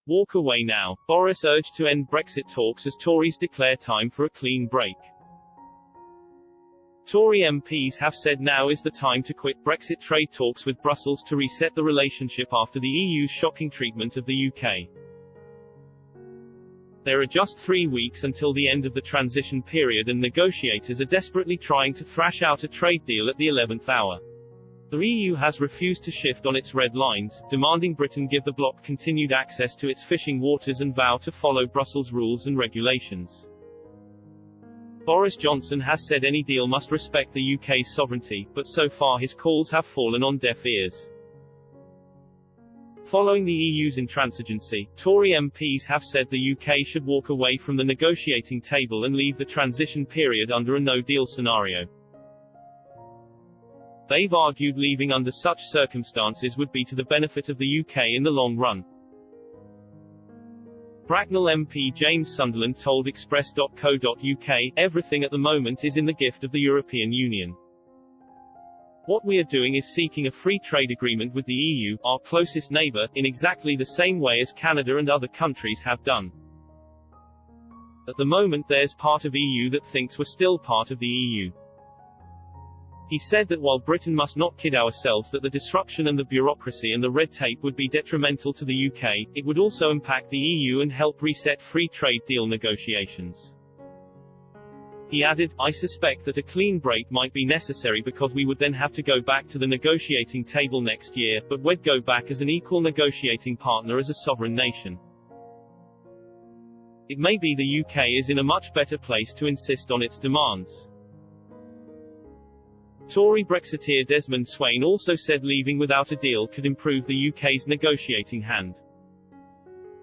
Walk away now, Boris urged to end Brexit talks as Tories declare time for a clean break. Tory MPs have said now is the time to quit Brexit trade talks with Brussels to reset the relationship after the EU's shocking treatment of the UK. There are just 3 weeks until the end of the transition period and negotiators are desperately trying to thrash out a trade deal at the 11th hour. The EU has refused to shift on its red lines, demanding Britain give the bloc continued access to its fishing waters and vow to follow Brussels rules and regulations. Boris Johnson has said any deal must respect the UK's sovereignty, but so far his calls have fallen on deaf ears. Following the EU's intransigency, Tory MPs have said the UK should walk away from the negotiating table and leave the transition period under a no-deal scenario. They've argued leaving under such circumstances would be to the benefit of the UK in the long run. Bracknell MP James Sunderland told Express.co.uk, "Everything at the moment is in the gift of the European Union. What we are doing is seeking a free trade agreement with the EU, our closest neighbour, in exactly the same way as Canada and other countries have done. At the moment there's part of EU that thinks we're still part of the EU." He said that while Britain must not kid ourselves that the disruption and the bureaucracy and the red tape would be detrimental to the UK, it would also impact the EU and help reset free trade deal negotiations. He added, "I suspect that a clean break might be necessary because we would then have to go back to the negotiating table next year, but we'd go back as an equal negotiating partner as a sovereign nation. It may be the UK is in a much better place to insist on its demands." Tory Brexiteer Desmond Swayne also said leaving without a deal could improve the UK's negotiating hand.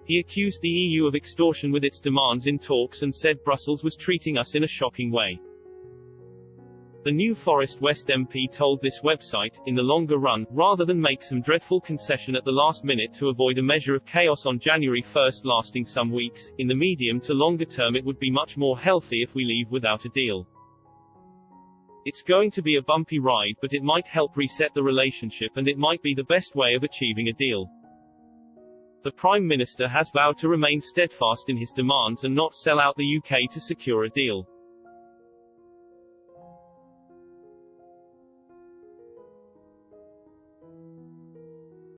He accused the EU of extortion with its demands in talks and said Brussels was treating us in a shocking way. The New Forest West MP told this website, "In the longer run, rather than make some dreadful concession at the last minute to avoid a measure of chaos on January 1st lasting some weeks, in the medium to longer term it would be much more healthy if we leave without a deal. It's going to be a bumpy ride, but it might help reset the relationship and it might be the best way of achieving a deal. The Prime Minister has vowed to remain steadfast in his demands and not sell out the UK to secure a deal.